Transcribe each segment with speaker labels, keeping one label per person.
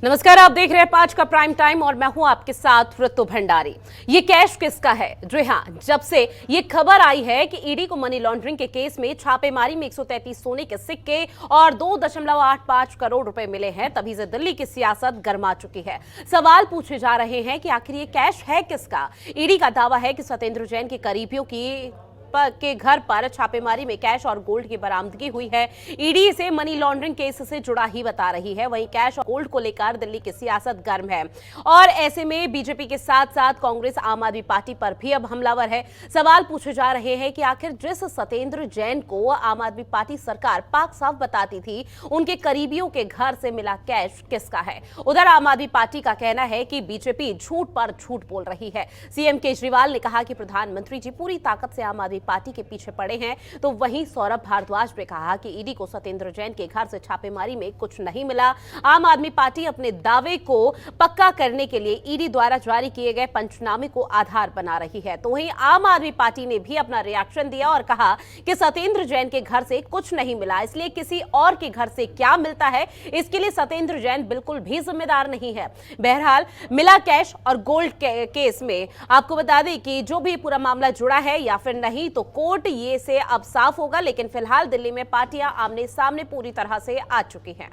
Speaker 1: नमस्कार, आप देख रहे हैं 5 का प्राइम टाइम और मैं हूं आपके साथ ऋतु भंडारी। ये कैश किसका है? जी हां, जब से ये खबर आई है कि ईडी को मनी लॉन्ड्रिंग के केस में छापेमारी में 133 सोने के सिक्के और 2.85 करोड़ रुपए मिले हैं, तभी से दिल्ली की सियासत गर्मा चुकी है। सवाल पूछे जा रहे हैं कि आखिर ये कैश है किसका? ईडी का दावा है कि सत्येंद्र जैन के करीबियों के घर पर छापेमारी में कैश और गोल्ड की बरामदगी हुई है। ईडी इसे मनी लॉन्ड्रिंग केस से जुड़ा ही बता रही है। वहीं कैश और गोल्ड को लेकर दिल्ली की सियासत गर्म है और ऐसे में बीजेपी के साथ साथ कांग्रेस, आम आदमी पार्टी पर भी अब हमलावर है। सवाल पूछे जा रहे हैं कि आखिर जिस सत्येंद्र जैन को आम आदमी पार्टी सरकार पाक साफ बताती थी, उनके करीबियों के घर से मिला कैश किसका है? उधर आम आदमी पार्टी का कहना है कि बीजेपी झूठ पर झूठ बोल रही है। सीएम केजरीवाल ने कहा कि प्रधानमंत्री जी पूरी ताकत से आम आदमी पार्टी के पीछे पड़े हैं, तो वहीं सौरभ भारद्वाज ने कहा कि ईडी को सत्येंद्र जैन के घर से छापेमारी में कुछ नहीं मिला। आम आदमी पार्टी अपने दावे को पक्का करने के लिए ईडी द्वारा जारी किए गए पंचनामे को आधार बना रही है। तो वहीं आम आदमी पार्टी ने भी अपना रिएक्शन दिया और कहा कि सत्येंद्र जैन के घर से कुछ नहीं मिला, इसलिए किसी और के घर से क्या मिलता है, इसके लिए सत्येंद्र जैन बिल्कुल भी जिम्मेदार नहीं है। बहरहाल मिला कैश और गोल्ड केस में आपको बता दें कि जो भी पूरा मामला जुड़ा है या फिर नहीं, तो कोर्ट ये से अब साफ होगा। लेकिन फिलहाल दिल्ली में पार्टियां आमने सामने पूरी तरह से आ चुकी हैं।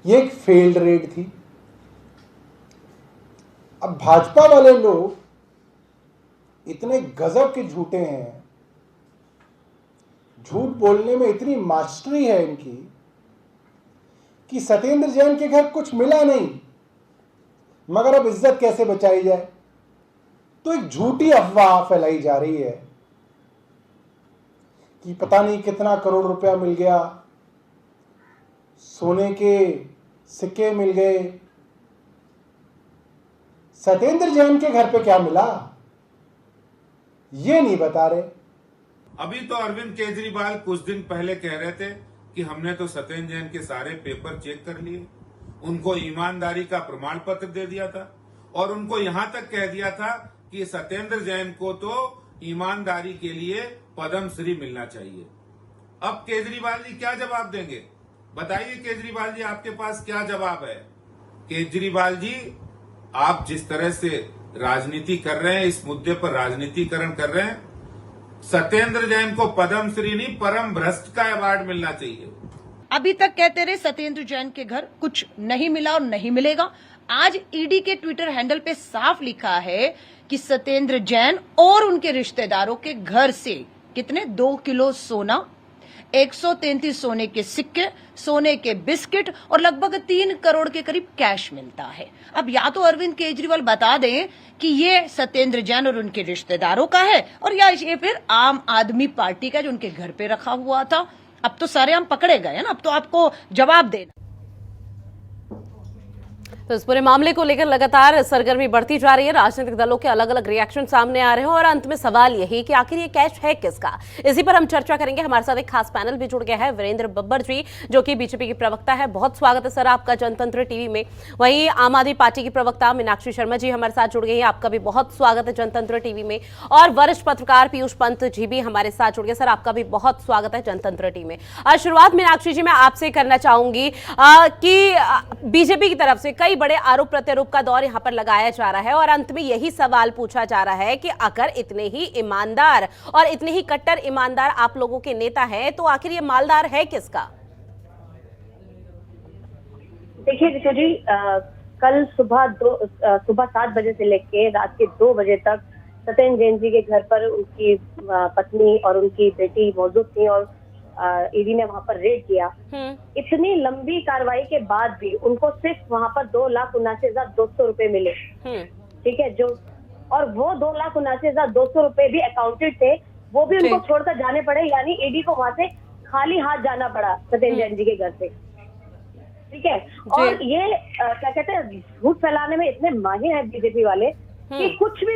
Speaker 2: ये एक फेल्ड रेड थी। अब भाजपा वाले लोग इतने गजब के झूठे हैं, झूठ बोलने में इतनी मास्टरी है इनकी कि सत्येंद्र जैन के घर कुछ मिला नहीं, मगर अब इज्जत कैसे बचाई जाए, तो एक झूठी अफवाह फैलाई जा रही है कि पता नहीं कितना करोड़ रुपया मिल गया, सोने के सिक्के मिल गए। सत्येंद्र जैन के घर पे क्या मिला ये नहीं बता रहे।
Speaker 3: अभी तो अरविंद केजरीवाल कुछ दिन पहले कह रहे थे कि हमने तो सत्येंद्र जैन के सारे पेपर चेक कर लिए, उनको ईमानदारी का प्रमाण पत्र दे दिया था और उनको यहां तक कह दिया था कि सत्येंद्र जैन को तो ईमानदारी के लिए पद्म श्री मिलना चाहिए। अब केजरीवाल जी क्या जवाब देंगे? बताइए केजरीवाल जी, आपके पास क्या जवाब है? केजरीवाल जी, आप जिस तरह से राजनीति कर रहे हैं, इस मुद्दे पर राजनीतिकरण कर रहे हैं, सत्येंद्र जैन को पद्म श्री नहीं परम भ्रष्ट का अवार्ड मिलना चाहिए।
Speaker 4: अभी तक कहते रहे सत्येंद्र जैन के घर कुछ नहीं मिला और नहीं मिलेगा। आज ईडी के ट्विटर हैंडल पे साफ लिखा है कि सत्येंद्र जैन और उनके रिश्तेदारों के घर से कितने 2 किलो सोना, 133 सोने के सिक्के, सोने के बिस्किट और लगभग 3 करोड़ के करीब कैश मिलता है। अब या तो अरविंद केजरीवाल बता दें कि ये सत्येंद्र जैन और उनके रिश्तेदारों का है, और या ये फिर आम आदमी पार्टी का जो उनके घर पे रखा हुआ था। अब तो सारे हम पकड़े गए हैं ना, अब तो आपको जवाब देना।
Speaker 1: तो इस पूरे मामले को लेकर लगातार सरगर्मी बढ़ती जा रही है। राजनीतिक दलों के अलग अलग रिएक्शन सामने आ रहे हैं और अंत में सवाल यही कि आखिर ये कैश है किसका? इसी पर हम चर्चा करेंगे। हमारे साथ एक खास पैनल भी जुड़ गया है, वीरेंद्र बब्बर जी, जो कि बीजेपी की प्रवक्ता है। बहुत स्वागत है सर आपका जनतंत्र टीवी में। वहीं आम आदमी पार्टी की प्रवक्ता मीनाक्षी शर्मा जी हमारे साथ जुड़ गई हैं, आपका भी बहुत स्वागत है जनतंत्र टीवी में। और वरिष्ठ पत्रकार पीयूष पंत जी भी हमारे साथ जुड़ गए। सर आपका भी बहुत स्वागत है जनतंत्र टीवी में। शुरुआत मीनाक्षी जी मैं आपसे करना चाहूंगी कि बीजेपी की तरफ से कई बड़े आरोप प्रत्यारोप का दौर यहां पर लगाया जा रहा है और अंत में यही सवाल पूछा जा रहा है कि अगर इतने ही ईमानदार और इतने ही कट्टर ईमानदार आप लोगों के नेता हैं, तो आखिर ये मालदार है किसका?
Speaker 5: देखिए ऋतु जी, कल सुबह 7 बजे से लेके रात के 2 बजे तक सत्येंद्र जैन जी के घर पर उनकी पत्नी और उनकी बेटी मौजूद थी और ईडी ने वहां पर रेड किया। इतनी लंबी कार्रवाई के बाद भी उनको सिर्फ वहां पर 2,79,200 रुपए मिले। ठीक है, जो और वो 2,79,200 रुपए भी अकाउंटेड थे, वो भी उनको छोड़कर जाने पड़े। यानी ईडी को वहां से खाली हाथ जाना पड़ा सत्येंद्र जैन जी के घर से। ठीक है, और ये क्या कहते हैं, झूठ फैलाने में इतने माहिर है बीजेपी वाले कि कुछ भी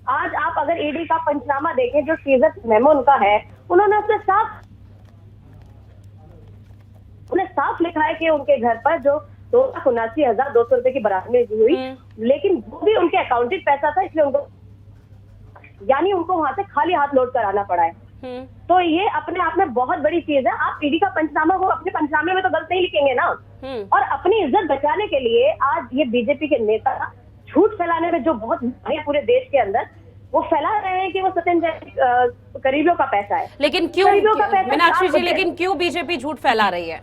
Speaker 5: आज आप अगर ईडी का पंचनामा देखें, जो सीजर मेमो उनका है, उन्होंने उसमें साफ लिखा है कि उनके घर पर जो 2,79,200 रुपए की बरामदगी हुई, लेकिन वो भी उनके अकाउंटेड पैसा था, इसलिए उनको, यानी उनको वहां से खाली हाथ लौट कर आना पड़ा है। तो ये अपने आप में बहुत बड़ी चीज है। आप ईडी का पंचनामा हो, अपने पंचनामे में तो गलत नहीं लिखेंगे ना। और अपनी इज्जत बचाने के लिए आज ये बीजेपी के नेता झूठ फैलाने में जो बहुत है पूरे देश के अंदर, वो फैला रहे हैं कि वो सत्येंद्र जैन करीबियों का पैसा है।
Speaker 1: लेकिन क्यों
Speaker 5: करीबियों का पैसा
Speaker 1: मीनाक्षी जी, लेकिन क्यों बीजेपी झूठ फैला रही है?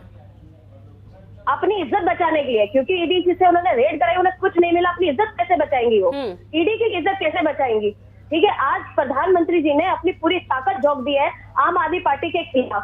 Speaker 5: अपनी इज्जत बचाने के लिए, क्योंकि ईडी जिससे उन्होंने रेड कराई उन्हें कुछ नहीं मिला। अपनी इज्जत कैसे बचाएंगी वो? ईडी की इज्जत कैसे बचाएंगी? ठीक है, आज प्रधानमंत्री जी ने अपनी पूरी ताकत झोंक दी है आम आदमी पार्टी के खिलाफ।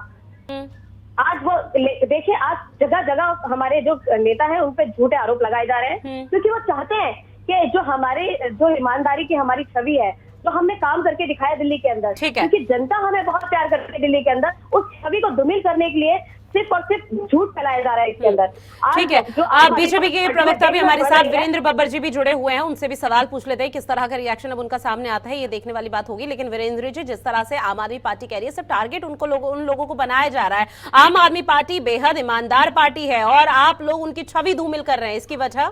Speaker 5: आज वो देखिए, आज जगह जगह हमारे जो नेता हैं उन पे झूठे आरोप लगाए जा रहे हैं, क्योंकि वो चाहते हैं कि जो हमारे जो ईमानदारी की हमारी छवि है, जो हमने काम करके दिखाया दिल्ली के अंदर, क्योंकि जनता हमें बहुत प्यार करती है दिल्ली के अंदर, उस छवि को धूमिल करने के लिए सिर्फ और सिर्फ झूठ फैलाया जा रहा है इसके अंदर।
Speaker 1: ठीक है, आप बीजेपी के प्रवक्ता भी हमारे साथ वीरेंद्र बब्बर जी भी जुड़े हुए हैं, उनसे भी सवाल पूछ लेते हैं किस तरह का रिएक्शन अब उनका सामने आता है, ये देखने वाली बात होगी। लेकिन वीरेंद्र जी, जिस तरह से आम आदमी पार्टी कह रही है सिर्फ टारगेट उन लोगों को बनाया जा रहा है, आम आदमी पार्टी बेहद ईमानदार पार्टी है और आप लोग उनकी छवि धूमिल कर रहे हैं, इसकी वजह?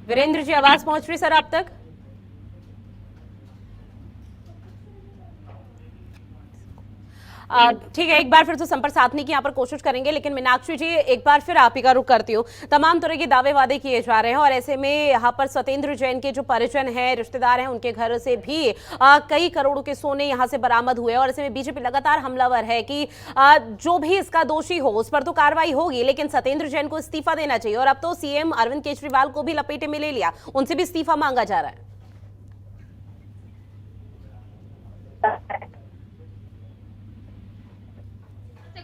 Speaker 1: वीरेंद्र जी, आवाज पहुंच रही सर आप तक? ठीक है, एक बार फिर तो संपर्क साधने की यहाँ पर कोशिश करेंगे, लेकिन मीनाक्षी जी एक बार फिर आप ही का रुख करती हूँ। तमाम तरह के दावे वादे किए जा रहे हैं और ऐसे में यहाँ पर सत्येंद्र जैन के जो परिजन हैं, रिश्तेदार हैं, उनके घर से भी कई करोड़ों के सोने यहाँ से बरामद हुए और ऐसे में बीजेपी लगातार हमलावर है कि जो भी इसका दोषी हो उस पर तो कार्रवाई होगी, लेकिन सत्येंद्र जैन को इस्तीफा देना चाहिए। और अब तो सीएम अरविंद केजरीवाल को भी लपेटे में ले लिया, उनसे भी इस्तीफा मांगा जा रहा है।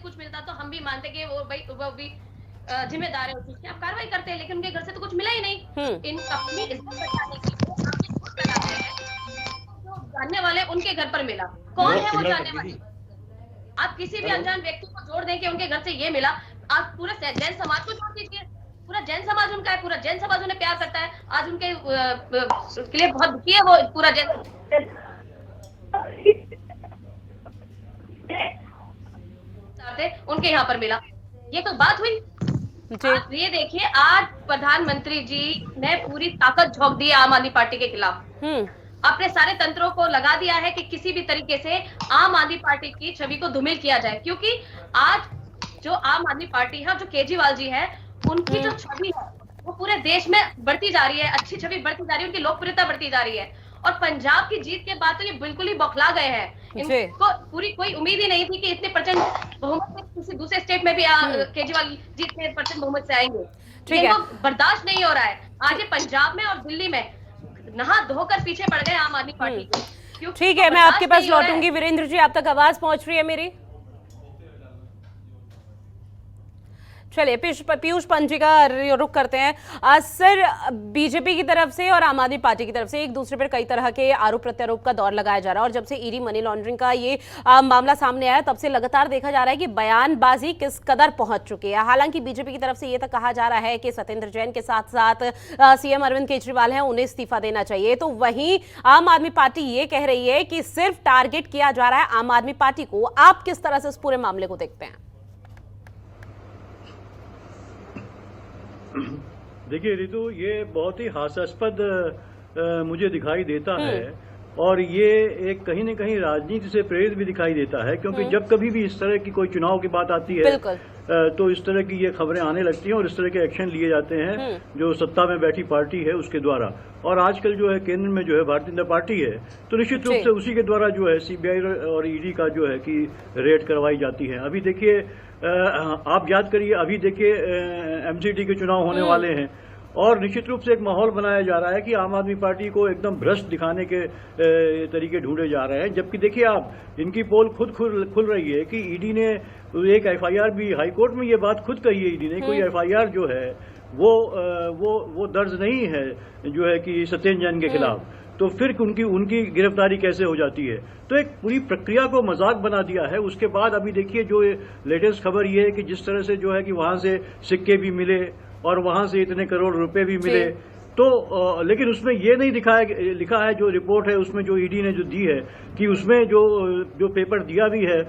Speaker 6: कुछ मिलता तो हम भी मानते कि वो भी जिम्मेदार है उस चीज की, आप कार्रवाई करते हैं, लेकिन उनके घर से तो कुछ मिला ही नहीं। इन अपनी इज्जत बचाने के लिए आप ये झूठ फैलाते हैं। जो जानने वाले उनके घर पर मिला, कौन है वो जानने वाले? आप किसी भी अनजान व्यक्ति को जोड़ दें कि उनके घर से ये मिला, आप पूरे जैन समाज को जोड़ दीजिए। पूरा जैन समाज उनका है, पूरा जैन समाज उन्हें प्यार करता है। आज उनके के लिए बहुत दुखी है वो पूरा जैन, उनके यहाँ पर मिला। ये कोई बात हुई? आप ये देखिए, आज प्रधानमंत्री जी ने पूरी ताकत झोंक दी आम आदमी पार्टी के खिलाफ। अपने सारे तंत्रों को लगा दिया है कि किसी भी तरीके से आम आदमी पार्टी की छवि को धूमिल किया जाए, क्योंकि आज जो आम आदमी पार्टी है, जो केजरीवाल जी है, उनकी जो छवि है वो पूरे देश में बढ़ती जा रही है, अच्छी छवि बढ़ती जा रही है, उनकी लोकप्रियता बढ़ती जा रही है। और पंजाब की जीत के बाद तो ये बिल्कुल ही बौखला गए हैं। इनको पूरी कोई उम्मीद ही नहीं थी कि इतने परसेंट बहुमत से किसी दूसरे स्टेट में भी केजरीवाल जी इतने परसेंट बहुमत से आएंगे। इनको बर्दाश्त नहीं हो रहा है। आज ये पंजाब में और दिल्ली में नहा धोकर पीछे पड़ गए आम आदमी पार्टी के।
Speaker 1: ठीक है, मैं आपके पास लौटूंगी। वीरेंद्र जी, आप तक आवाज पहुंच रही है मेरी? चलिए, पीयूष पंत जी का रुख करते हैं। सर, बीजेपी की तरफ से और आम आदमी पार्टी की तरफ से एक दूसरे पर कई तरह के आरोप प्रत्यारोप का दौर लगाया जा रहा है और जब से ईडी मनी लॉन्ड्रिंग का ये मामला सामने आया तब से लगातार देखा जा रहा है कि बयानबाजी किस कदर पहुंच चुकी है। हालांकि बीजेपी की तरफ से ये तक कहा जा रहा है कि सत्येंद्र जैन के साथ साथ सीएम अरविंद केजरीवाल हैं, उन्हें इस्तीफा देना चाहिए, तो वहीं आम आदमी पार्टी ये कह रही है कि सिर्फ टारगेट किया जा रहा है आम आदमी पार्टी को। आप किस तरह से इस पूरे मामले को देखते हैं?
Speaker 7: देखिए रितु, ये बहुत ही हास्यास्पद मुझे दिखाई देता है और ये एक कहीं न कहीं राजनीति से प्रेरित भी दिखाई देता है, क्योंकि जब कभी भी इस तरह की कोई चुनाव की बात आती है तो इस तरह की ये खबरें आने लगती हैं और इस तरह के एक्शन लिए जाते हैं जो सत्ता में बैठी पार्टी है उसके द्वारा। और आजकल जो है केंद्र में जो है भारतीय जनता पार्टी है, तो निश्चित रूप से उसी के द्वारा जो है सीबीआई और ईडी का जो है कि रेड करवाई जाती है। अभी देखिए, आप याद करिए, अभी देखिए एमसीडी के चुनाव होने वाले हैं और निश्चित रूप से एक माहौल बनाया जा रहा है कि आम आदमी पार्टी को एकदम भ्रष्ट दिखाने के तरीके ढूंढे जा रहे हैं। जबकि देखिए, आप इनकी पोल खुद खुल रही है कि ईडी ने एक एफआईआर भी, हाईकोर्ट में ये बात खुद कही है ईडी ने, कोई एफआईआर जो है वो दर्ज नहीं है जो है कि सत्येंद्र जैन के खिलाफ, तो फिर उनकी गिरफ्तारी कैसे हो जाती है? तो एक पूरी प्रक्रिया को मजाक बना दिया है। उसके बाद अभी देखिए, जो लेटेस्ट खबर ये है कि जिस तरह से जो है कि वहां से सिक्के भी मिले और वहां से इतने करोड़ रुपए भी मिले, तो लेकिन उसमें ये नहीं लिखा है, जो रिपोर्ट है उसमें जो ईडी ने जो दी है कि उसमें जो पेपर दिया भी है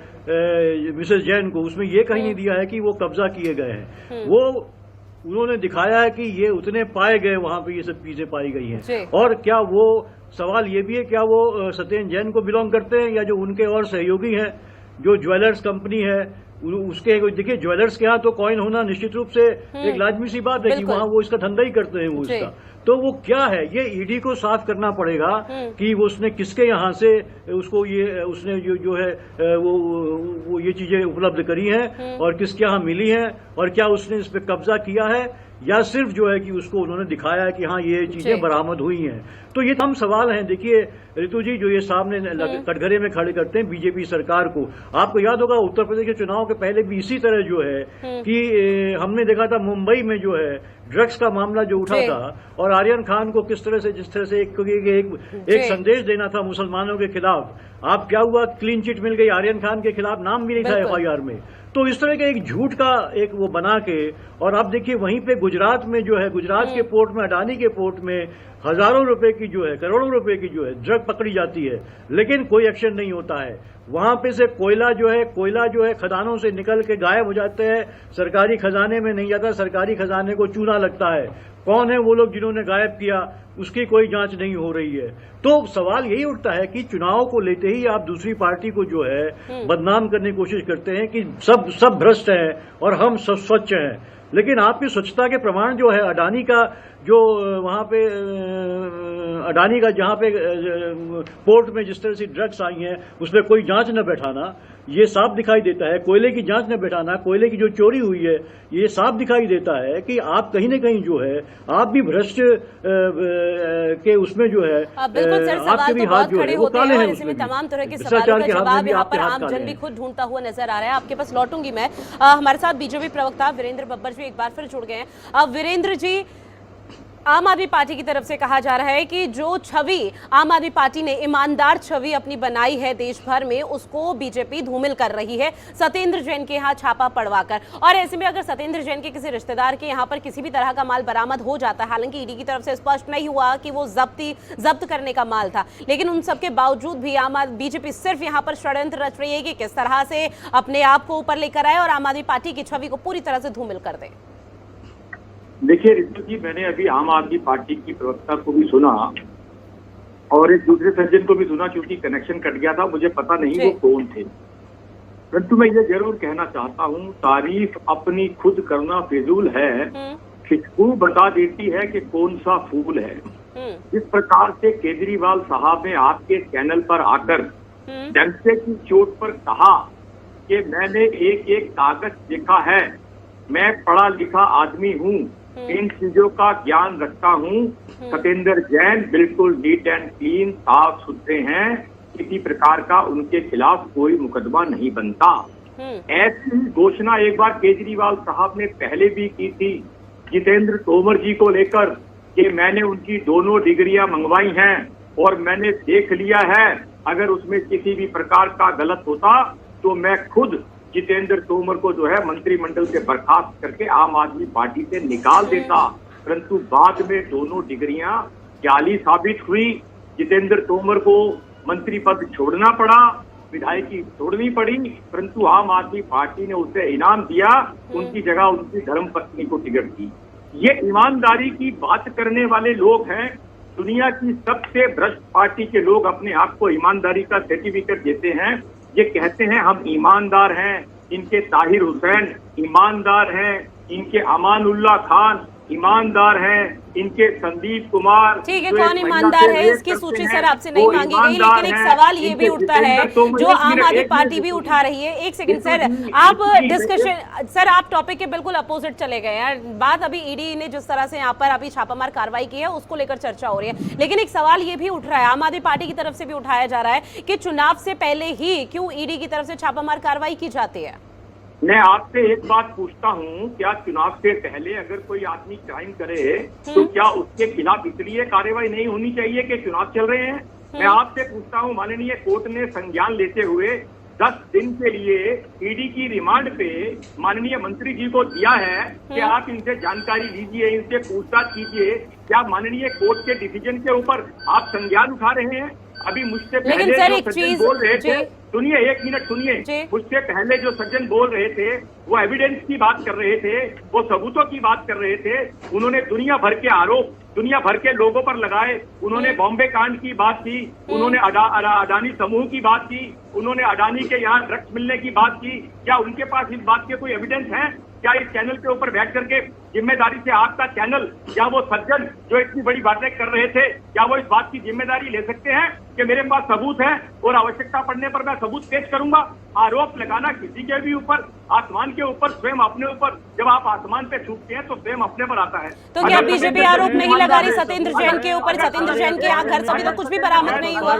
Speaker 7: मिसेस जैन को, उसमें ये कहीं नहीं दिया है कि वो कब्जा किए गए हैं। वो उन्होंने दिखाया है कि ये उतने पाए गए, वहां पे ये सब चीजें पाई गई
Speaker 1: जी।
Speaker 7: हैं। और क्या वो सवाल ये भी है, क्या वो सत्येंद्र जैन को बिलोंग करते हैं या जो उनके और सहयोगी हैं, जो ज्वेलर्स कंपनी है उसके, देखिए ज्वेलर्स के यहाँ तो कॉइन होना निश्चित रूप से एक लाजमी सी बात है कि वहाँ वो इसका धंधा ही करते हैं वो इसका, तो वो क्या है, ये ईडी को साफ करना पड़ेगा कि वो उसने किसके यहाँ से उसको ये उसने जो है वो ये चीजें उपलब्ध करी हैं और किसके यहाँ मिली हैं, और क्या उसने इस पे कब्जा किया है या सिर्फ जो है कि उसको उन्होंने दिखाया है कि हाँ ये चीजें बरामद हुई हैं। तो ये तमाम सवाल हैं। देखिए ऋतु जी, जो ये सामने कटघरे में खड़े करते हैं बीजेपी सरकार को, आपको याद होगा उत्तर प्रदेश के चुनाव के पहले भी इसी तरह जो है कि हमने देखा था मुंबई में जो है ड्रग्स का मामला जो उठा था और आर्यन खान को किस तरह से जिस तरह से एक संदेश देना था मुसलमानों के खिलाफ, आप क्या हुआ, क्लीन चिट मिल गई, आर्यन खान के खिलाफ नाम भी नहीं था FIR में। तो इस तरह के एक झूठ का एक वो बना के, और अब देखिए वहीं पे गुजरात में जो है, गुजरात के पोर्ट में, अडानी के पोर्ट में हजारों रुपए की जो है, करोड़ों रुपए की जो है ड्रग पकड़ी जाती है, लेकिन कोई एक्शन नहीं होता है। वहां पे से कोयला जो है खदानों से निकल के गायब हो जाते हैं, सरकारी खजाने में नहीं जाता, सरकारी खजाने को चूना लगता है। कौन है वो लोग जिन्होंने गायब किया, उसकी कोई जांच नहीं हो रही है। तो सवाल यही उठता है कि चुनाव को लेते ही आप दूसरी पार्टी को जो है बदनाम करने की कोशिश करते हैं कि सब भ्रष्ट हैं और हम सब स्वच्छ हैं, लेकिन आपकी स्वच्छता के प्रमाण जो है अडानी का जो वहां पे अडानी का जहां पे पोर्ट में जिस तरह से ड्रग्स आई हैं उसमें कोई जांच न बैठाना, ये साफ दिखाई देता है। कोयले की जांच न बैठाना, कोयले की जो चोरी हुई है, ये साफ दिखाई देता है कि आप कहीं न कहीं जो है आप भी भ्रष्ट के उसमें जो है
Speaker 1: बिल्कुल सर, सवाल तो बहुत खड़े होते हैं और इसमें तमाम तरह के सवालों का जवाब यहाँ पर आमजन भी खुद ढूंढता हुआ नजर आ रहा है। आपके पास लौटूंगी मैं। हमारे साथ बीजेपी प्रवक्ता वीरेंद्र बब्बर जी एक बार फिर जुड़ गए हैं। वीरेंद्र जी, आम आदमी पार्टी की तरफ से कहा जा रहा है कि जो छवि आम आदमी पार्टी ने ईमानदार छवि अपनी बनाई है देश भर में, उसको बीजेपी धूमिल कर रही है सत्येंद्र जैन के यहाँ छापा पड़वाकर। और ऐसे में अगर सत्येंद्र जैन के किसी रिश्तेदार के यहाँ पर किसी भी तरह का माल बरामद हो जाता है, हालांकि ईडी की तरफ से स्पष्ट नहीं हुआ कि वो जब्त करने का माल था, लेकिन उन सबके बावजूद भी बीजेपी सिर्फ यहाँ पर षड्यंत्र रच रही है कि किस तरह से अपने आप को ऊपर लेकर आए और आम आदमी पार्टी की छवि को पूरी तरह से धूमिल कर दे।
Speaker 8: देखिए ऋतु जी, मैंने अभी आम आदमी पार्टी की प्रवक्ता को भी सुना और एक दूसरे सज्जन को भी सुना, क्योंकि कनेक्शन कट गया था, मुझे पता नहीं वो कौन थे। परंतु मैं ये जरूर कहना चाहता हूँ, तारीफ अपनी खुद करना फिजूल है, खुशबू बता देती है कि कौन सा फूल है। इस प्रकार से केजरीवाल साहब ने आपके चैनल पर आकर डंडे की चोट पर कहा कि मैंने एक एक कागज देखा है, मैं पढ़ा लिखा आदमी हूँ, इन चीजों का ज्ञान रखता हूँ। सत्येंद्र जैन बिल्कुल नीट एंड क्लीन, साफ सुथरे हैं, किसी प्रकार का उनके खिलाफ कोई मुकदमा नहीं बनता। ऐसी घोषणा एक बार केजरीवाल साहब ने पहले भी की थी जितेंद्र तोमर जी को लेकर कि मैंने उनकी दोनों डिग्रियां मंगवाई हैं और मैंने देख लिया है, अगर उसमें किसी भी प्रकार का गलत होता तो मैं खुद जितेंद्र तोमर को जो है मंत्रिमंडल से बर्खास्त करके आम आदमी पार्टी से निकाल देता। परंतु बाद में दोनों डिग्रियां जाली साबित हुई, जितेंद्र तोमर को मंत्री पद छोड़ना पड़ा, विधायकी छोड़नी पड़ी, परंतु आम आदमी पार्टी ने उसे इनाम दिया, उनकी जगह उनकी धर्मपत्नी को टिकट दी। ये ईमानदारी की बात करने वाले लोग हैं। दुनिया की सबसे भ्रष्ट पार्टी के लोग अपने आप को ईमानदारी का सर्टिफिकेट देते हैं, ये कहते हैं हम ईमानदार हैं। इनके ताहिर हुसैन ईमानदार हैं, इनके अमानुल्लाह खान ईमानदार हैं, इनके संदीप कुमार,
Speaker 1: ठीक है, कौन ईमानदार है इसकी सूची सर आपसे नहीं मांगी गई, लेकिन एक सवाल ये भी उठता है जो आम आदमी पार्टी भी उठा रही है। एक सेकंड सर, आप डिस्कशन, सर आप टॉपिक के बिल्कुल अपोजिट चले गए यार। बात अभी ईडी ने जिस तरह से यहाँ पर अभी छापामार कार्रवाई की है उसको लेकर चर्चा हो रही है, लेकिन एक सवाल ये भी उठ रहा है, आम आदमी पार्टी की तरफ से भी उठाया जा रहा है कि चुनाव से पहले ही क्यों ईडी की तरफ से छापामार कार्रवाई की जाती है।
Speaker 8: मैं आपसे एक बात पूछता हूँ, क्या चुनाव से पहले अगर कोई आदमी क्राइम करे तो क्या उसके खिलाफ इसलिए कार्रवाई नहीं होनी चाहिए कि चुनाव चल रहे हैं? मैं आपसे पूछता हूँ, माननीय कोर्ट ने संज्ञान लेते हुए 10 दिन के लिए ईडी की रिमांड पे माननीय मंत्री जी को दिया है कि आप इनसे जानकारी लीजिए, इनसे पूछताछ कीजिए। क्या माननीय कोर्ट के डिसीजन के ऊपर आप संज्ञान उठा रहे हैं? अभी मुझसे
Speaker 1: लेकिन
Speaker 8: पहले
Speaker 1: सर
Speaker 8: जो
Speaker 1: एक
Speaker 8: सज्जन
Speaker 1: चीज
Speaker 8: बोल रहे थे,
Speaker 1: जी।
Speaker 8: सुनिए 1 मिनट सुनिए, मुझसे पहले जो सज्जन बोल रहे थे वो एविडेंस की बात कर रहे थे, वो सबूतों की बात कर रहे थे। उन्होंने दुनिया भर के आरोप दुनिया भर के लोगों पर लगाए। उन्होंने बॉम्बे कांड की बात की, उन्होंने अडानी समूह की बात की, उन्होंने अडानी के यहाँ ड्रग्स मिलने की बात की। क्या उनके पास इस बात के कोई एविडेंस है? क्या इस चैनल के ऊपर बैठ करके जिम्मेदारी से आपका चैनल या वो सज्जन जो इतनी बड़ी बातें कर रहे थे, क्या वो इस बात की जिम्मेदारी ले सकते हैं कि मेरे पास सबूत है और आवश्यकता पड़ने पर मैं सबूत पेश करूंगा? आरोप लगाना किसी के भी ऊपर, आसमान के ऊपर, स्वयं अपने ऊपर, जब आप आसमान पे छूटते हैं तो स्वयं अपने पर आता है।
Speaker 1: तो क्या बीजेपी आरोप नहीं लगा रही सत्येंद्र जैन के ऊपर? सत्येंद्र जैन के यहाँ घर से अभी तक कुछ भी बरामद नहीं हुआ।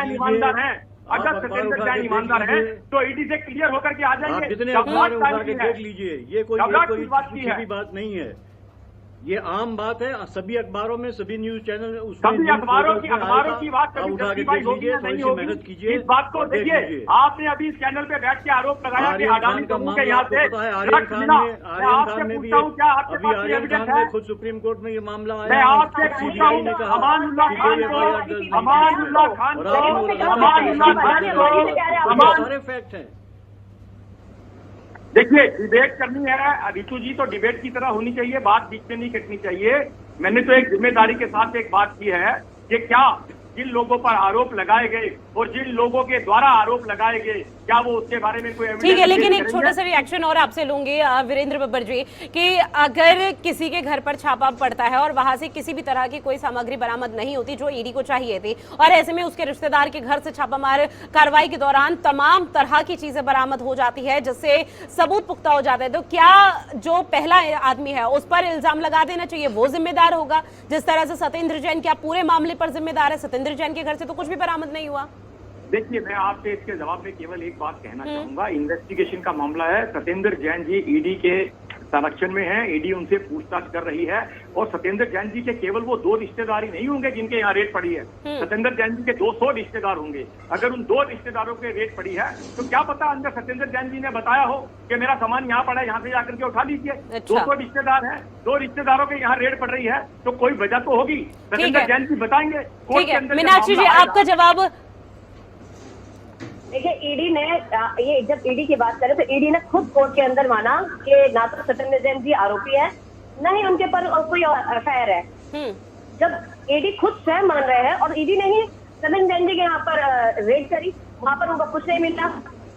Speaker 8: ईमानदार है, अगर सत्येंद्र जैन ईमानदार है तो ईडी से क्लियर होकर के आ जाएंगे।
Speaker 7: आप जितने अखबार उठा के देख लीजिए, ये कोई किसी की बात नहीं है, ये आम बात है। सभी अखबारों में, सभी न्यूज चैनल में,
Speaker 8: सभी अखबारों की बात कभी
Speaker 7: उठा के
Speaker 8: justify
Speaker 7: देख
Speaker 8: होगी
Speaker 7: लीजिए,
Speaker 8: या नहीं
Speaker 7: थोड़ी सी
Speaker 8: होगी,
Speaker 7: मेहनत कीजिए।
Speaker 8: इस बात को देखिए। आपने अभी इस चैनल पे बैठ के आरोप लगाया कि अडानी समूह के यहाँ से
Speaker 7: आर्यन खान में भी आर्यन खान ने खुद सुप्रीम कोर्ट में ये मामला आया।
Speaker 8: मैं आपसे पूछता हूँ, अमानुल्लाह खान
Speaker 7: सारे फैक्ट हैं।
Speaker 8: देखिए, डिबेट करनी है रितु जी तो डिबेट की तरह होनी चाहिए, बात बीच में नहीं कटनी चाहिए। मैंने तो एक जिम्मेदारी के साथ एक बात की है कि क्या जिन लोगों पर आरोप लगाए गए और जिन लोगों के द्वारा आरोप लगाए गए, क्या वो उसके बारे में कोई
Speaker 1: ठीक है, लेकिन एक छोटा सा रिएक्शन और आपसे लूंगी वीरेंद्र बब्बर जी, कि अगर किसी के घर पर छापा पड़ता है और वहां से किसी भी तरह की कोई सामग्री बरामद नहीं होती जो ईडी को चाहिए थी, और ऐसे में उसके रिश्तेदार के घर से छापामार कार्रवाई के दौरान तमाम तरह की चीजें बरामद हो जाती है जिससे सबूत पुख्ता हो जाता है, तो क्या जो पहला आदमी है उस पर इल्जाम लगा देना चाहिए, वो जिम्मेदार होगा? जिस तरह से सत्येंद्र जैन क्या पूरे मामले पर जिम्मेदार है? सत्येंद्र जैन के घर से तो कुछ भी बरामद नहीं हुआ।
Speaker 8: देखिए, मैं आपसे इसके जवाब में केवल एक बात कहना चाहूंगा। इन्वेस्टिगेशन का मामला है, सत्येंद्र जैन जी ईडी के संरक्षण में हैं, ईडी उनसे पूछताछ कर रही है। और सत्येंद्र जैन जी के केवल वो 2 रिश्तेदार ही नहीं होंगे जिनके यहाँ रेड पड़ी है, सत्येंद्र जैन जी के 200 रिश्तेदार होंगे। अगर उन 2 रिश्तेदारों के रेड पड़ी है तो क्या पता अंदर सत्येंद्र जैन जी ने बताया हो कि मेरा सामान यहाँ पड़ा है, यहाँ से जाकर के उठा लीजिए। 200 रिश्तेदार है, 2 रिश्तेदारों के यहाँ रेड पड़ रही है तो कोई वजह तो होगी, सत्येंद्र जैन जी बताएंगे कोर्ट के अंदर।
Speaker 1: मीनाक्षी जी, आपका जवाब।
Speaker 5: देखिए, ईडी ने ये जब ईडी की बात करें तो ईडी ने खुद कोर्ट के अंदर माना कि ना तो सत्येंद्र जैन जी आरोपी है, न ही उनके पर कोई एफआईआर है। जब ईडी खुद स्वयं मान रहे हैं और ईडी ने ही सत्येंद्र जैन जी के यहाँ पर रेड करी, वहां पर उनको कुछ नहीं मिला,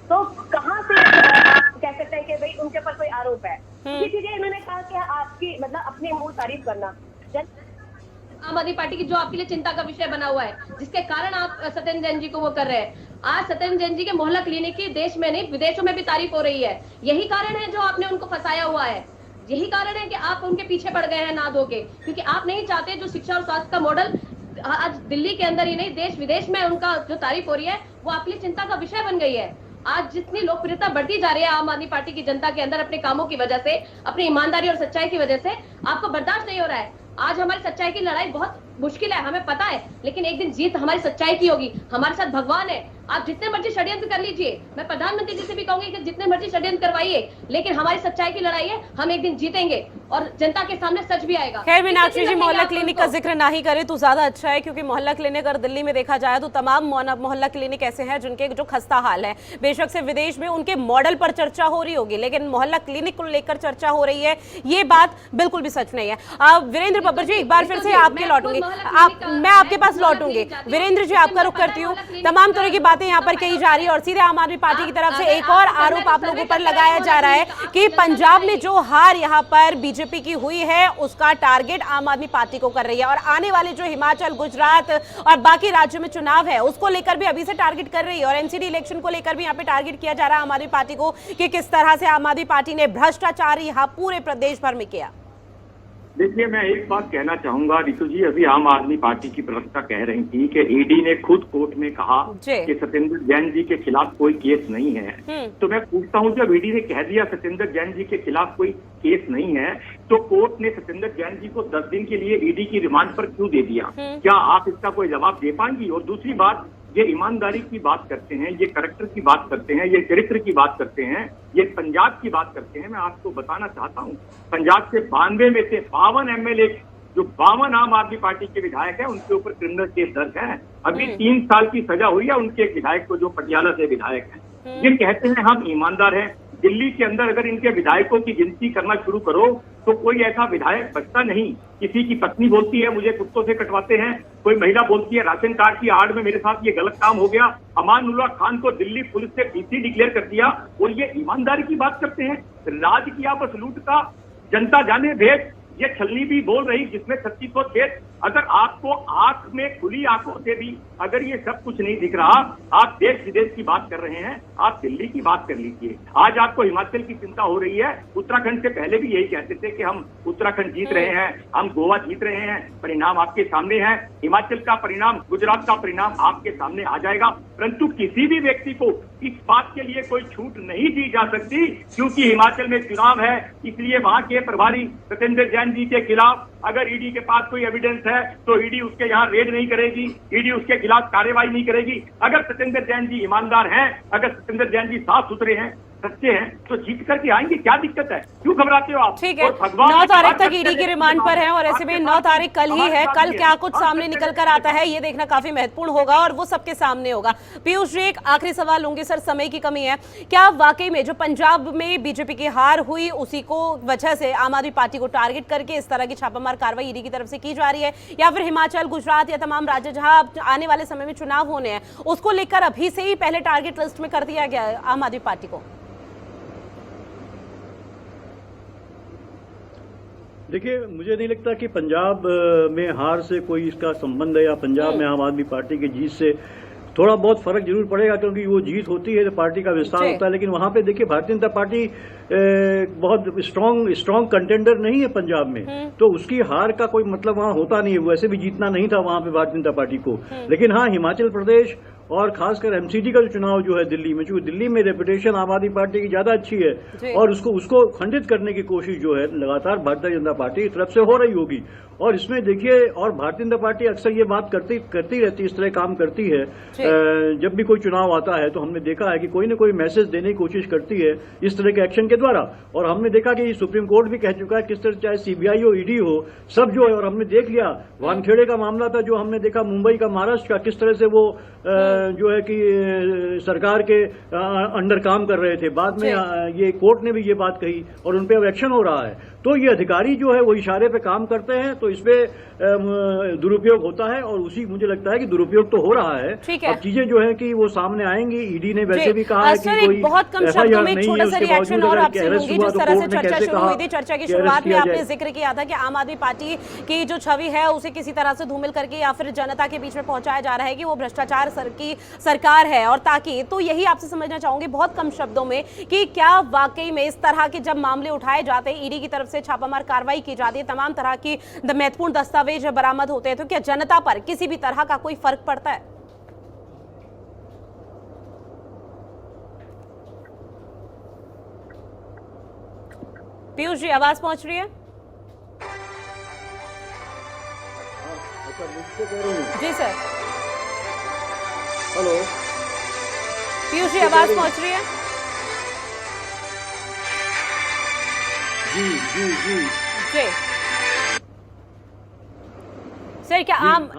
Speaker 5: तो कहाँ से कह सकते हैं कि भाई उनके पर कोई आरोप है? इसीलिए इन्होंने कहा कि आपकी मतलब अपनी मूल तारीफ करना।
Speaker 6: आम आदमी पार्टी की जो आपके लिए चिंता का विषय बना हुआ है, जिसके कारण आप सत्येंद्र जैन जी को वो कर रहे हैं। आज सत्येंद्र जैन जी के मोहल्ला क्लिनिक की देश में नहीं विदेशों में भी तारीफ हो रही है। यही कारण है जो आपने उनको फंसाया हुआ है, यही कारण है कि आप उनके पीछे पड़ गए हैं ना धो के, क्योंकि आप नहीं चाहते जो शिक्षा और स्वास्थ्य का मॉडल आज दिल्ली के अंदर ही नहीं देश विदेश में उनका जो तारीफ हो रही है वो आपके लिए चिंता का विषय बन गई है। आज जितनी लोकप्रियता बढ़ती जा रही है आम आदमी पार्टी की जनता के अंदर अपने कामों की वजह से, अपनी ईमानदारी और सच्चाई की वजह से, आपको बर्दाश्त नहीं हो रहा है। आज हमारी सच्चाई की लड़ाई बहुत मुश्किल है, हमें पता है, लेकिन एक दिन जीत हमारी सच्चाई की होगी। हमारे साथ भगवान है, आप जितने मर्जी षड्यंत्र कर लीजिए, मैं प्रधानमंत्री जी से भी कहूंगी कि जितने मर्जी षड्यंत्र करवाइए, लेकिन हमारी सच्चाई की लड़ाई है, हम एक दिन जीतेंगे और जनता के सामने सच भी आएगा।
Speaker 1: खैर मीनाक्षी जी, मोहल्ला क्लिनिक का जिक्र ना ही करें तो ज्यादा अच्छा है, क्योंकि मोहल्ला क्लिनिक अगर दिल्ली में देखा जाए तो तमाम मोहल्ला क्लिनिक ऐसे हैं जिनके जो खस्ता हाल है। बेशक से विदेश में उनके मॉडल पर चर्चा हो रही होगी, लेकिन मोहल्ला क्लिनिक को लेकर चर्चा हो रही है, ये बात बिल्कुल भी सच नहीं है। वीरेंद्र बब्बर जी, एक बार फिर से आपके लौटूंगी, मैं आपके पास लौटूंगी। वीरेंद्र जी, आपका रुख करती हूँ। तमाम तरह की बातें यहाँ पर कही जा रही है और सीधे आम आदमी पार्टी की तरफ से एक और आरोप आप लोगों पर लगाया जा रहा है कि पंजाब में जो हार यहाँ पर बीजेपी की हुई है उसका टारगेट आम आदमी पार्टी को कर रही है, और आने वाले जो हिमाचल, गुजरात और बाकी राज्यों में चुनाव है उसको लेकर भी अभी से टारगेट कर रही है, और एनसीडी इलेक्शन को लेकर भी यहाँ पे टारगेट किया जा रहा है आम आदमी पार्टी को कि किस तरह से आम आदमी पार्टी ने भ्रष्टाचार यहाँ पूरे प्रदेश भर में किया।
Speaker 8: देखिए, मैं एक बात कहना चाहूंगा रितु जी, अभी आम आदमी पार्टी की प्रवक्ता कह रही थी कि ईडी ने खुद कोर्ट में कहा कि सत्येंद्र जैन जी के खिलाफ कोई केस नहीं है। तो मैं पूछता हूं, जब ईडी ने कह दिया सत्येंद्र जैन जी के खिलाफ कोई केस नहीं है, तो कोर्ट ने सत्येंद्र जैन जी को 10 दिन के लिए ईडी की रिमांड पर क्यों दे दिया? क्या आप इसका कोई जवाब दे पाएंगी? और दूसरी बात, ये ईमानदारी की बात करते हैं, ये कैरेक्टर की बात करते हैं, ये चरित्र की बात करते हैं, ये पंजाब की बात करते हैं। मैं आपको बताना चाहता हूं, पंजाब से 92 में से 52 एमएलए जो 52 आम आदमी पार्टी के विधायक हैं उनके ऊपर क्रिमिनल केस दर्ज है। अभी 3 साल की सजा हुई है उनके एक विधायक को जो पटियाला से विधायक हैं। ये कहते हैं हम ईमानदार हैं। दिल्ली के अंदर अगर इनके विधायकों की गिनती करना शुरू करो तो कोई ऐसा विधायक बचता नहीं। किसी की पत्नी बोलती है मुझे कुत्तों से कटवाते हैं, कोई महिला बोलती है राशन कार्ड की आड़ में मेरे साथ ये गलत काम हो गया। अमानुल्लाह खान को दिल्ली पुलिस ने पीसी डिक्लेयर कर दिया और ये ईमानदारी की बात करते हैं। राज किया बस लूट का, जनता जाने भेद। ये छलनी भी बोल रही जिसमें 3600 खेत। अगर आपको आंख में खुली आंखों से भी अगर ये सब कुछ नहीं दिख रहा, आप देश विदेश की बात कर रहे हैं, आप दिल्ली की बात कर लीजिए। आज आपको हिमाचल की चिंता हो रही है। उत्तराखंड से पहले भी यही कहते थे कि हम उत्तराखंड जीत रहे हैं, हम गोवा जीत रहे हैं। परिणाम आपके सामने है। हिमाचल का परिणाम, गुजरात का परिणाम आपके सामने आ जाएगा। परंतु किसी भी व्यक्ति को इस बात के लिए कोई छूट नहीं दी जा सकती क्योंकि हिमाचल में चुनाव है। इसलिए वहां के प्रभारी सत्येंद्र जैन जी के खिलाफ अगर ईडी के पास कोई एविडेंस है तो ईडी उसके यहाँ रेड नहीं करेगी, ईडी उसके खिलाफ कार्रवाई नहीं करेगी। अगर सत्येंद्र जैन जी ईमानदार हैं, अगर सत्येंद्र जैन जी साफ सुथरे हैं, सच्चे हैं, तो जीत करके आएंगे। क्या दिक्कत है? क्यों घबराते हो आप?
Speaker 1: ठीक है, 9 तारीख तक ईडी के रिमांड पर है और ऐसे में 9 तारीख कल ही है। कल क्या कुछ सामने निकल कर आता है ये देखना काफी महत्वपूर्ण होगा और वो सबके सामने होगा। पीयूष जी, एक आखिरी सवाल लूंगी सर, समय की कमी है। क्या वाकई में जो पंजाब में बीजेपी की हार हुई उसी को वजह से आम आदमी पार्टी को टारगेट करके इस तरह की छापामार कार्रवाई ईडी की तरफ से की जा रही है, या फिर हिमाचल, गुजरात या तमाम राज्य जहां आने वाले समय में चुनाव होने हैं उसको लेकर अभी से ही पहले टारगेट लिस्ट में कर दिया गया है आम आदमी पार्टी को?
Speaker 7: देखिए, मुझे नहीं लगता कि पंजाब में हार से कोई इसका संबंध है या पंजाब में आम आदमी पार्टी की जीत से थोड़ा बहुत फर्क जरूर पड़ेगा क्योंकि वो जीत होती है तो पार्टी का विस्तार होता है। लेकिन वहां पे देखिए भारतीय जनता पार्टी बहुत स्ट्रॉन्ग कंटेंडर नहीं है पंजाब में, तो उसकी हार का कोई मतलब वहां होता नहीं है। वैसे भी जीतना नहीं था वहां पे भारतीय जनता पार्टी को। लेकिन हाँ, हिमाचल प्रदेश और खासकर एमसीडी का जो चुनाव जो है दिल्ली में, चूंकि दिल्ली में रेपुटेशन आम आदमी पार्टी की ज्यादा अच्छी है और उसको खंडित करने की कोशिश जो है लगातार भारतीय जनता पार्टी की तरफ से हो रही होगी। और इसमें देखिए, और भारतीय जनता पार्टी अक्सर ये बात करती रहती है, इस तरह काम करती है। जब भी कोई चुनाव आता है तो हमने देखा है कि कोई न कोई मैसेज देने की कोशिश करती है इस तरह के एक्शन के द्वारा। और हमने देखा कि सुप्रीम कोर्ट भी कह चुका है किस तरह, चाहे सीबीआई हो, ईडी हो, सब जो है। और हमने देख लिया वानखेड़े का मामला था जो हमने देखा, मुंबई का, महाराष्ट्र का, किस तरह से वो जो है कि सरकार के अंडर काम कर रहे थे। बाद में ये कोर्ट ने भी ये बात कही और उन पे अब एक्शन हो रहा है। तो ये अधिकारी जो है वो इशारे पे काम करते हैं तो इसमें दुरुपयोग होता है और उसी मुझे लगता है कि दुरुपयोग तो हो रहा है। अब चीजें जो है कि वो सामने आएंगी। ईडी ने वैसे भी कहा है कि कोई
Speaker 1: बहुत कम शब्दों में छोटा सा रिएक्शन और आपसे लूंगी। जिस तरह से चर्चा शुरू हुई थी, चर्चा की शुरुआत में आपने जिक्र किया था कि आम आदमी पार्टी की जो छवि है उसे किसी तरह से धूमिल करके या फिर जनता के बीच में पहुंचाया जा रहा है कि वो भ्रष्टाचार की सरकार है। और ताकि तो यही आपसे समझना चाहूंगी बहुत कम शब्दों में कि क्या वाकई में इस तरह के जब मामले उठाए जाते हैं, ईडी की तरफ से छापामार कार्रवाई की जाती है, तमाम तरह की महत्वपूर्ण दस्तावेज बरामद होते हैं, तो क्या जनता पर किसी भी तरह का कोई फर्क पड़ता है? पीयूष जी, आवाज पहुंच रही है? जी सर।
Speaker 7: हेलो
Speaker 1: पीयूष जी, आवाज पहुंच रही है?
Speaker 7: जी जी जी
Speaker 1: जी सर, क्या आम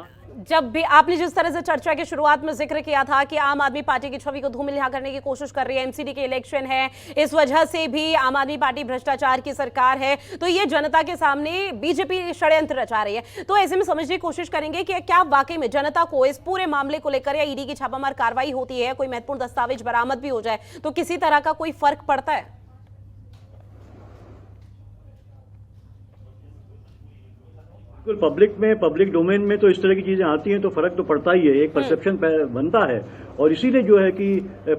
Speaker 1: जब भी आपने जिस तरह से चर्चा की शुरुआत में जिक्र किया था कि आम आदमी पार्टी की छवि को धूमिल करने की कोशिश कर रही है, एमसीडी के इलेक्शन है, इस वजह से भी आम आदमी पार्टी भ्रष्टाचार की सरकार है, तो ये जनता के सामने बीजेपी षड्यंत्र रचा रही है। तो ऐसे में समझने की कोशिश करेंगे कि क्या वाकई में जनता को इस पूरे मामले को लेकर या ईडी की छापामार कार्रवाई होती है, कोई महत्वपूर्ण दस्तावेज बरामद भी हो जाए तो किसी तरह का कोई फर्क पड़ता है?
Speaker 7: पब्लिक में, पब्लिक डोमेन में तो इस तरह की चीजें आती हैं तो फर्क तो पड़ता ही है, एक परसेप्शन बनता है। और इसीलिए जो है कि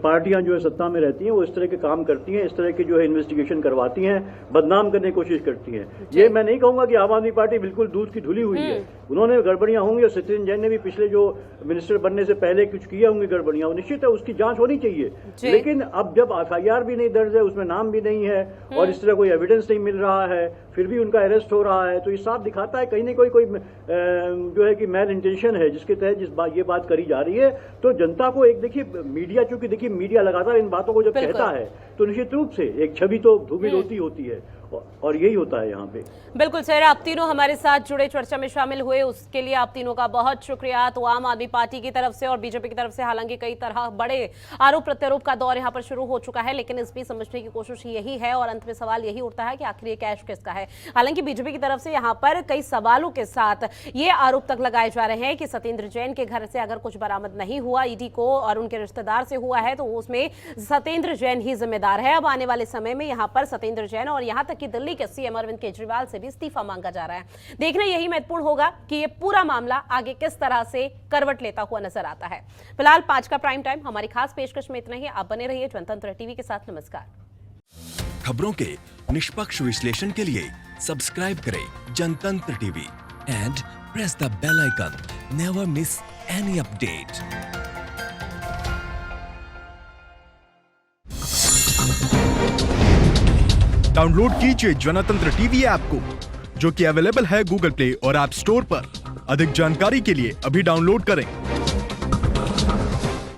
Speaker 7: पार्टियां जो है सत्ता में रहती हैं वो इस तरह के काम करती हैं, इस तरह की जो है इन्वेस्टिगेशन करवाती हैं, बदनाम करने की कोशिश करती हैं। ये मैं नहीं कहूंगा कि आम आदमी पार्टी बिल्कुल दूध की धुली हुई है, उन्होंने गड़बड़ियां होंगी और सत्येंद्र जैन ने भी पिछले जो मिनिस्टर बनने से पहले कुछ किया होंगी गड़बड़ियां, निश्चित है उसकी जांच होनी चाहिए। लेकिन अब जब FIR भी नहीं दर्ज है, उसमें नाम भी नहीं है और इस तरह कोई एविडेंस नहीं मिल रहा है, फिर भी उनका अरेस्ट हो रहा है, तो ये साफ दिखाता है कहीं ना कोई जो है कि मैल इंटेंशन है जिसके तहत ये बात करी जा रही है। तो जनता को एक देखिए, मीडिया, चूंकि देखिए मीडिया लगातार इन बातों को जब कहता है तो निश्चित रूप से एक छवि तो धूमिल होती है और यही होता है यहाँ पे।
Speaker 1: बिल्कुल सर, आप तीनों हमारे साथ जुड़े, चर्चा में शामिल हुए, उसके लिए आप तीनों का बहुत शुक्रिया। तो आम आदमी पार्टी की तरफ से और बीजेपी की तरफ से हालांकि कई तरह बड़े आरोप प्रत्यारोप का दौर यहाँ पर शुरू हो चुका है, लेकिन इस बीच समझने की कोशिश यही है और अंत में सवाल यही उठता है कि आखिर ये कैश किसका है। हालांकि बीजेपी की तरफ से यहाँ पर कई सवालों के साथ ये आरोप तक लगाए जा रहे हैं कि सत्येंद्र जैन के घर से अगर कुछ बरामद नहीं हुआ ईडी को और उनके रिश्तेदार से हुआ है तो उसमें सत्येंद्र जैन ही जिम्मेदार है। अब आने वाले समय में यहाँ पर सत्येंद्र जैन और यहाँ तक कि दिल्ली के सीएम अरविंद केजरीवाल से भी इस्तीफा मांगा जा रहा है। देखना यही महत्वपूर्ण होगा कि ये पूरा मामला आगे किस तरह से करवट लेता हुआ नजर आता है। फिलहाल 5 का प्राइम टाइम हमारी खास पेशकश में इतना ही। आप बने रहिए जनतंत्र टीवी के साथ। नमस्कार।
Speaker 9: खबरों के निष्पक्ष विश्लेषण के लिए सब्सक्राइब करें Jantantra TV and press the bell icon. Never miss any update.
Speaker 10: Download कीजिए जनतंत्र टीवी ऐप को, जो कि अवेलेबल है गूगल प्ले और ऐप स्टोर पर। अधिक जानकारी के लिए अभी डाउनलोड करें।